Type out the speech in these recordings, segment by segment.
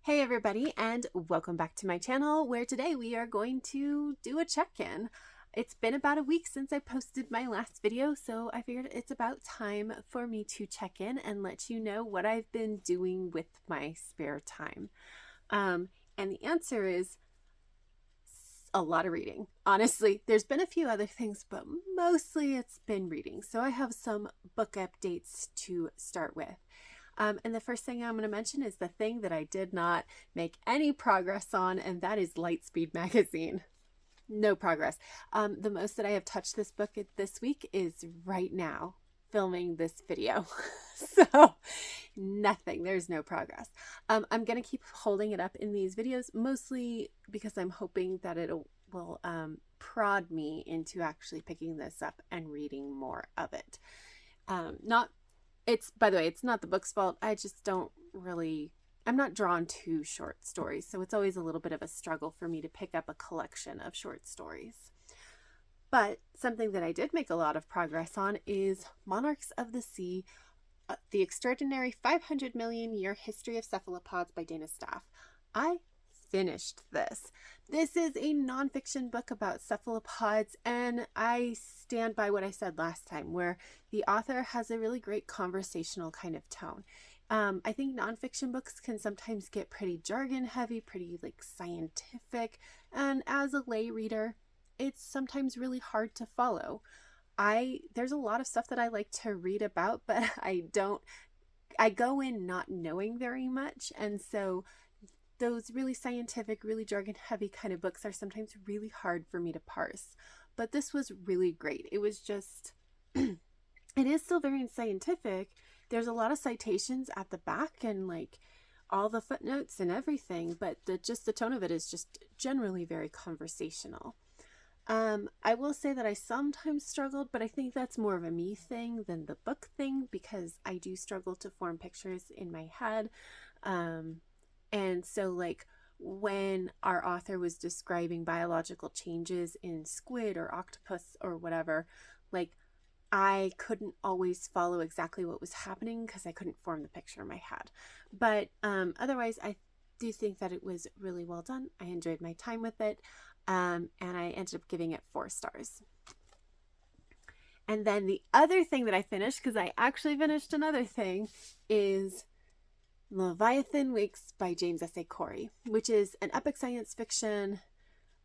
Hey everybody, and welcome back to my channel, where today we are going to do a check-in. It's been about a week since I posted my last video, so I figured it's about time for me to check in and let you know what I've been doing with my spare time. And the answer is a lot of reading. Honestly, there's been a few other things, but mostly it's been reading. So I have some book updates to start with. And the first thing I'm going to mention is the thing that I did not make any progress on, and that is Lightspeed magazine. No progress. The most that I have touched this book this week is right now, filming this video. So nothing. There's no progress. I'm going to keep holding it up in these videos, mostly because I'm hoping that it will prod me into actually picking this up and reading more of it. By the way, it's not the book's fault. I just I'm not drawn to short stories, so it's always a little bit of a struggle for me to pick up a collection of short stories. But something that I did make a lot of progress on is Monarchs of the Sea, The Extraordinary 500 Million Year History of Cephalopods by Dana Staff. I finished this. This is a nonfiction book about cephalopods, and I stand by what I said last time, where the author has a really great conversational kind of tone. I think nonfiction books can sometimes get pretty jargon heavy, pretty scientific, and as a lay reader, it's sometimes really hard to follow. There's a lot of stuff that I like to read about, but I go in not knowing very much, and so those really scientific, really jargon heavy kind of books are sometimes really hard for me to parse. But this was really great. It was just, it is still very scientific. There's a lot of citations at the back and all the footnotes and everything, but the tone of it is just generally very conversational. I will say that I sometimes struggled, but I think that's more of a me thing than the book thing, because I do struggle to form pictures in my head. And so when our author was describing biological changes in squid or octopus or whatever, I couldn't always follow exactly what was happening because I couldn't form the picture in my head. But otherwise, I do think that it was really well done. I enjoyed my time with it, and I ended up giving it 4 stars. And then the other thing that I finished, because I actually finished another thing, is Leviathan Wakes by James S. A. Corey, which is an epic science fiction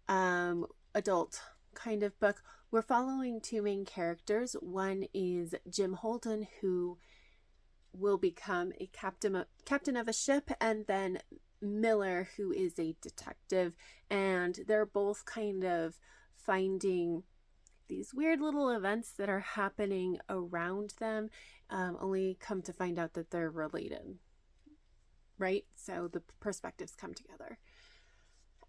adult kind of book. We're following 2 main characters. One is Jim Holden, who will become a captain of a ship, and then Miller, who is a detective, and they're both kind of finding these weird little events that are happening around them, only come to find out that they're related. Right? So the perspectives come together.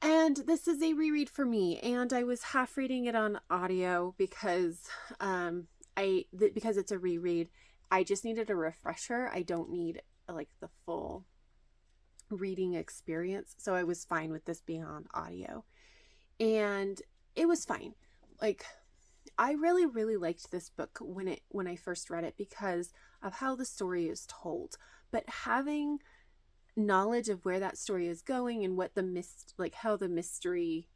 And this is a reread for me, and I was half reading it on audio because because it's a reread. I just needed a refresher. I don't need the full reading experience, so I was fine with this being on audio. And it was fine. I really liked this book when I first read it because of how the story is told. But having knowledge of where that story is going and what how the mystery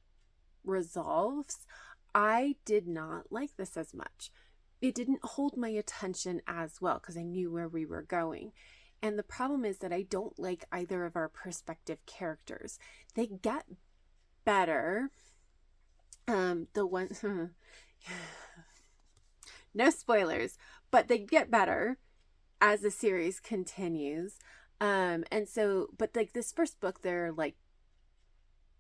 resolves, I did not like this as much. It didn't hold my attention as well because I knew where we were going. And the problem is that I don't like either of our prospective characters. They get better. The one no spoilers, but they get better as the series continues. And so, but this first book, they're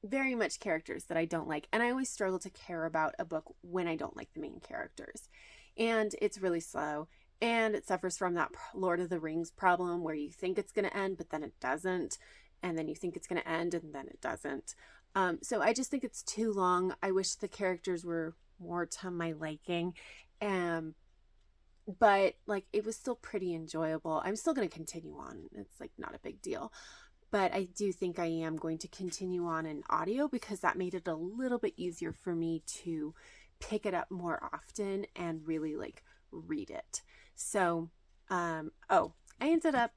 very much characters that I don't like. And I always struggle to care about a book when I don't like the main characters. And it's really slow. And it suffers from that Lord of the Rings problem where you think it's going to end, but then it doesn't. And then you think it's going to end, and then it doesn't. So I just think it's too long. I wish the characters were more to my liking. But it was still pretty enjoyable. I'm still going to continue on. It's not a big deal. But I do think I am going to continue on in audio because that made it a little bit easier for me to pick it up more often and really read it. So, I ended up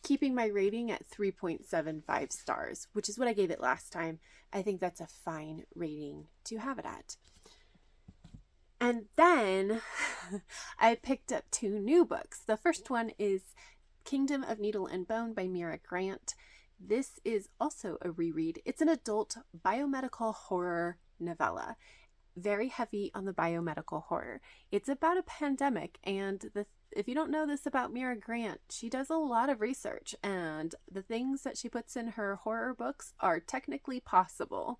keeping my rating at 3.75 stars, which is what I gave it last time. I think that's a fine rating to have it at. And then I picked up 2 new books. The first one is Kingdom of Needle and Bone by Mira Grant. This is also a reread. It's an adult biomedical horror novella, very heavy on the biomedical horror. It's about a pandemic, and if you don't know this about Mira Grant, she does a lot of research, and the things that she puts in her horror books are technically possible.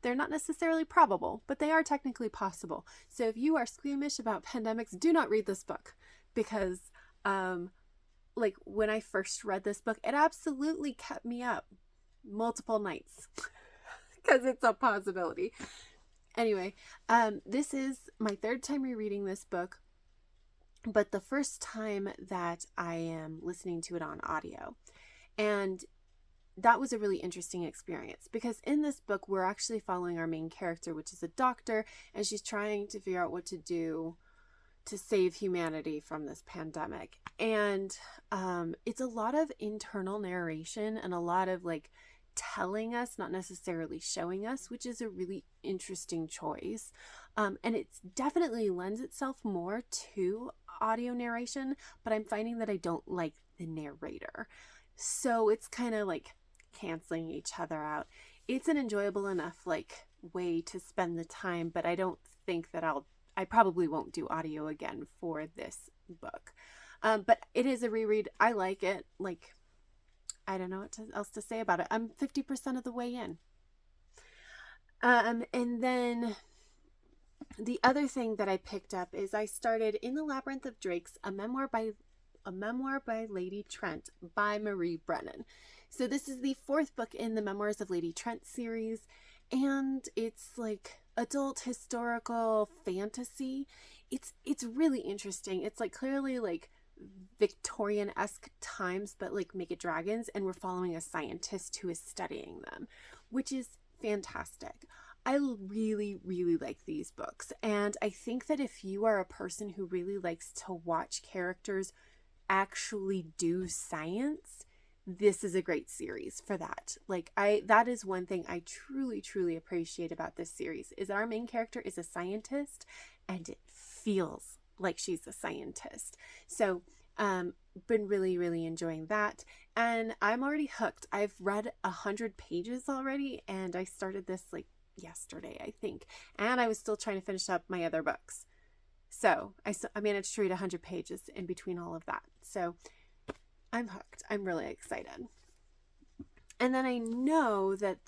They're not necessarily probable, but they are technically possible. So if you are squeamish about pandemics, do not read this book, because like when I first read this book, it absolutely kept me up multiple nights because it's a possibility. Anyway, this is my 3rd time rereading this book, but the first time that I am listening to it on audio. And that was a really interesting experience, because in this book, we're actually following our main character, which is a doctor, and she's trying to figure out what to do to save humanity from this pandemic. And it's a lot of internal narration and a lot of like telling us, not necessarily showing us, which is a really interesting choice. And it definitely lends itself more to audio narration, but I'm finding that I don't like the narrator. So it's kind of like canceling each other out. It's an enjoyable enough like way to spend the time, but I don't think that I probably won't do audio again for this book. But it is a reread. I like it. Like, I don't know what else to say about it. I'm 50% of the way in. And then the other thing that I picked up is I started In the Labyrinth of Drakes, a memoir by Lady Trent by Marie Brennan. So this is the 4th book in the Memoirs of Lady Trent series, and it's like adult historical fantasy. It's really interesting. It's like clearly like Victorian-esque times, but like make it dragons, and we're following a scientist who is studying them, which is fantastic. I really, really like these books, and I think that if you are a person who really likes to watch characters actually do science, this is a great series for that. Like that is one thing I truly, truly appreciate about this series, is that our main character is a scientist and it feels like she's a scientist. So, been really, really enjoying that. And I'm already hooked. I've read 100 pages already, and I started this like yesterday, I think. And I was still trying to finish up my other books. So I managed to read 100 pages in between all of that. So I'm hooked. I'm really excited. And then I know that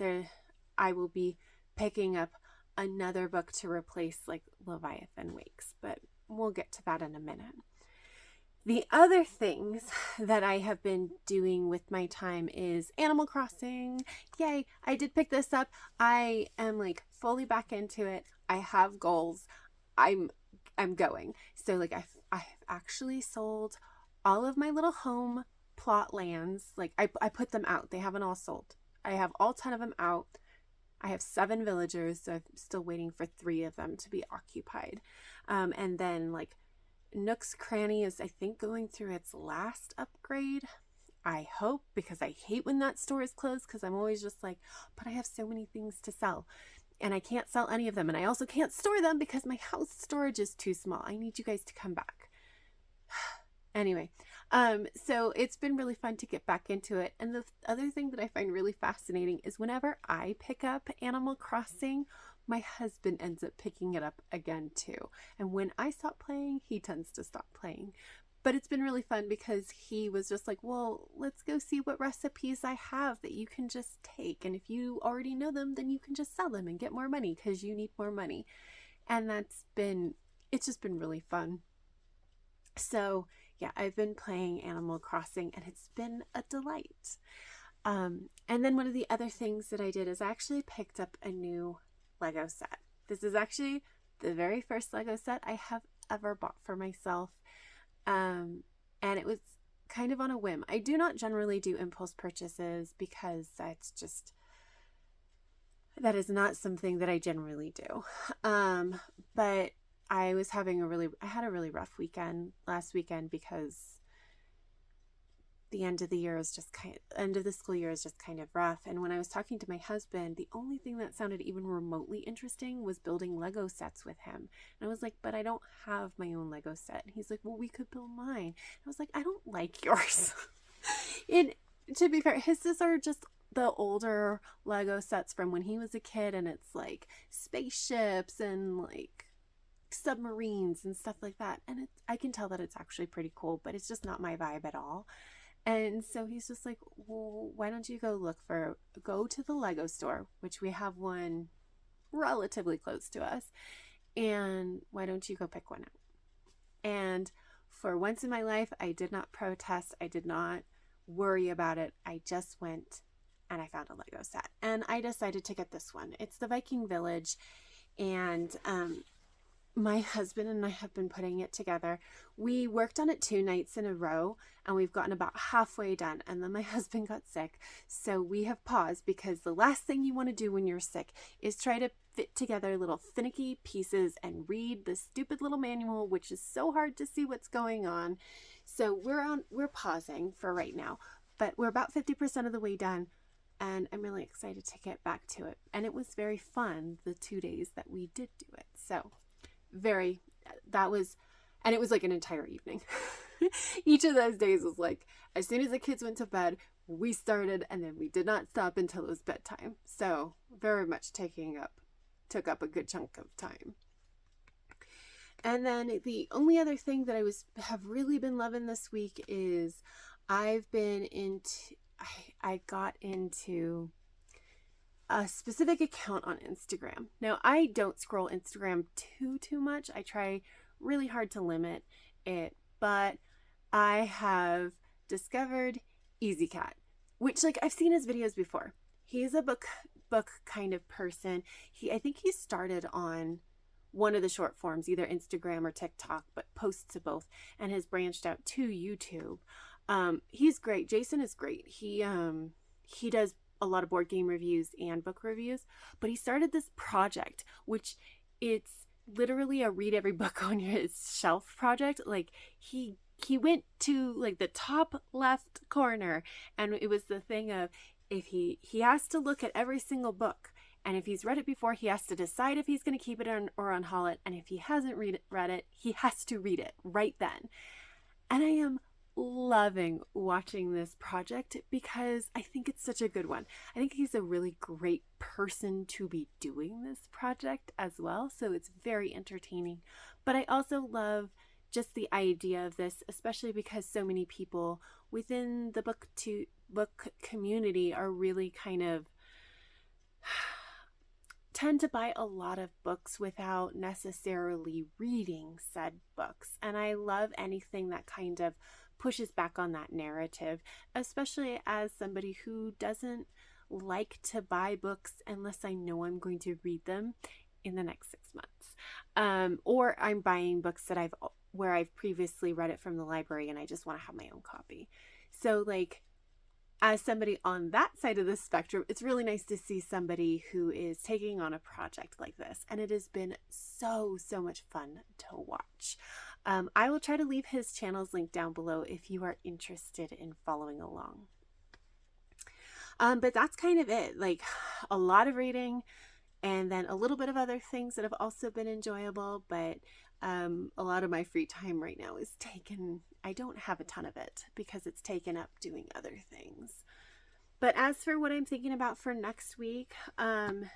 I will be picking up another book to replace like Leviathan Wakes, but we'll get to that in a minute. The other things that I have been doing with my time is Animal Crossing. Yay, I did pick this up. I am like fully back into it. I have goals. I'm going. So like I've actually sold all of my little home plot lands. Like I put them out. They haven't all sold. I have all 10 of them out. I have 7 villagers, so I'm still waiting for 3 of them to be occupied. And then like Nook's Cranny is, I think, going through its last upgrade. I hope, because I hate when that store is closed, because I'm always just like, but I have so many things to sell. And I can't sell any of them. And I also can't store them because my house storage is too small. I need you guys to come back. Anyway, so it's been really fun to get back into it. And the other thing that I find really fascinating is whenever I pick up Animal Crossing, my husband ends up picking it up again too. And when I stop playing, he tends to stop playing. But it's been really fun because he was just like, well, let's go see what recipes I have that you can just take. And if you already know them, then you can just sell them and get more money because you need more money. And it's just been really fun. So yeah, I've been playing Animal Crossing and it's been a delight. And then one of the other things that I did is I actually picked up a new Lego set. This is actually the very first Lego set I have ever bought for myself. And it was kind of on a whim. I do not generally do impulse purchases because that is not something that I generally do. But I had a really rough weekend last weekend because the end of the year is just end of the school year is just kind of rough. And when I was talking to my husband, the only thing that sounded even remotely interesting was building Lego sets with him. And I was like, but I don't have my own Lego set. And he's like, well, we could build mine. I was like, I don't like yours. And to be fair, his are just the older Lego sets from when he was a kid, and it's like spaceships and like submarines and stuff like that. And I can tell that it's actually pretty cool, but it's just not my vibe at all. And so he's just like, well, why don't you go to the Lego store, which we have one relatively close to us, and why don't you go pick one out? And for once in my life, I did not protest. I did not worry about it. I just went and I found a Lego set, and I decided to get this one. It's the Viking Village, and my husband and I have been putting it together. We worked on it 2 nights in a row, and we've gotten about halfway done, and then my husband got sick, so we have paused, because the last thing you want to do when you're sick is try to fit together little finicky pieces and read the stupid little manual, which is so hard to see what's going on. So we're pausing for right now, but we're about 50% of the way done, and I'm really excited to get back to it. And it was very fun the 2 days that we did do it. So and it was like an entire evening. Each of those days was like, as soon as the kids went to bed, we started, and then we did not stop until it was bedtime. So very much took up a good chunk of time. And then the only other thing that have really been loving this week is I got into a specific account on Instagram. Now, I don't scroll Instagram too much. I try really hard to limit it, but I have discovered Ezeekat, which, like, I've seen his videos before. He's a book kind of person. I think he started on one of the short forms, either Instagram or TikTok, but posts to both, and has branched out to YouTube. He's great. Jason is great. He does a lot of board game reviews and book reviews, but he started this project, which it's literally a read every book on your shelf project. Like he went to like the top left corner, and it was the thing of, if he has to look at every single book, and if he's read it before, he has to decide if he's going to keep it or unhaul it, and if he hasn't read it, he has to read it right then. And I am loving watching this project because I think it's such a good one. I think he's a really great person to be doing this project as well, so it's very entertaining. But I also love just the idea of this, especially because so many people within the book community are really kind of tend to buy a lot of books without necessarily reading said books. And I love anything that kind of pushes back on that narrative, especially as somebody who doesn't like to buy books unless I know I'm going to read them in the next 6 months. Or I'm buying books that where I've previously read it from the library and I just want to have my own copy. So like, as somebody on that side of the spectrum, it's really nice to see somebody who is taking on a project like this. And it has been so much fun to watch. I will try to leave his channel's link down below if you are interested in following along. But that's kind of it. Like, a lot of reading, and then a little bit of other things that have also been enjoyable. But a lot of my free time right now is I don't have a ton of it because it's taken up doing other things. But as for what I'm thinking about for next week, I'm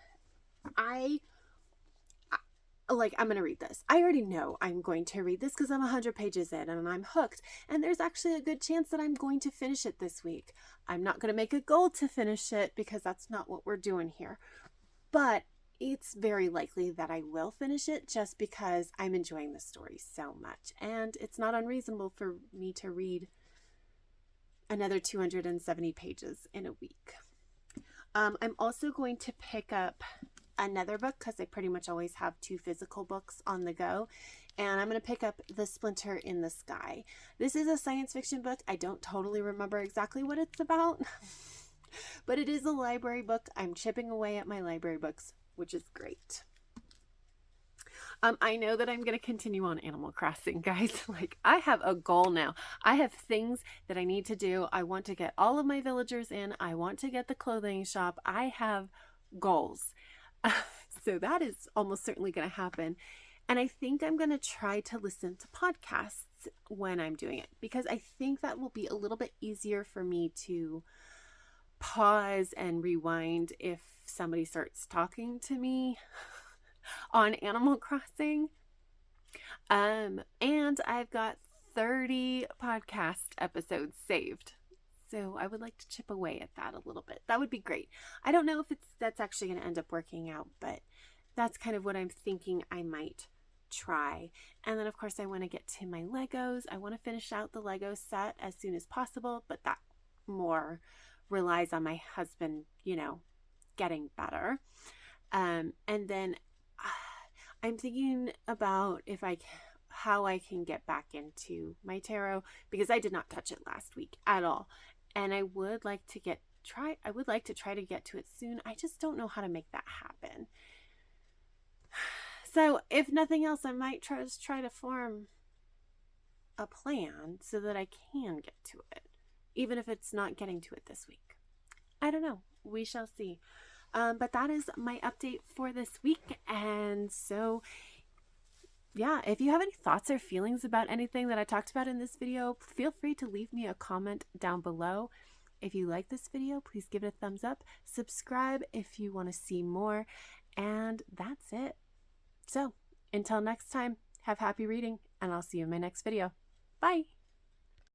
going to read this. I already know I'm going to read this because I'm 100 pages in and I'm hooked. And there's actually a good chance that I'm going to finish it this week. I'm not going to make a goal to finish it because that's not what we're doing here. But it's very likely that I will finish it just because I'm enjoying the story so much. And it's not unreasonable for me to read another 270 pages in a week. I'm also going to pick up another book because I pretty much always have 2 physical books on the go. And I'm going to pick up The Splinter in the Sky. This is a science fiction book. I don't totally remember exactly what it's about, but it is a library book. I'm chipping away at my library books, which is great. I know that I'm going to continue on Animal Crossing, guys. Like, I have a goal now. I have things that I need to do. I want to get all of my villagers in. I want to get the clothing shop. I have goals. So that is almost certainly going to happen. And I think I'm going to try to listen to podcasts when I'm doing it, because I think that will be a little bit easier for me to pause and rewind if somebody starts talking to me on Animal Crossing. And I've got 30 podcast episodes saved. So I would like to chip away at that a little bit. That would be great. I don't know if that's actually going to end up working out, but that's kind of what I'm thinking I might try. And then of course I want to get to my Legos. I want to finish out the Lego set as soon as possible, but that more relies on my husband, getting better. And then I'm thinking about how I can get back into my tarot, because I did not touch it last week at all. And I would like to try to get to it soon. I just don't know how to make that happen. So if nothing else, I might try to form a plan so that I can get to it, even if it's not getting to it this week. I don't know. We shall see. But that is my update for this week. And so, yeah, if you have any thoughts or feelings about anything that I talked about in this video, feel free to leave me a comment down below. If you like this video, please give it a thumbs up. Subscribe if you want to see more. And that's it. So, until next time, have happy reading, and I'll see you in my next video. Bye!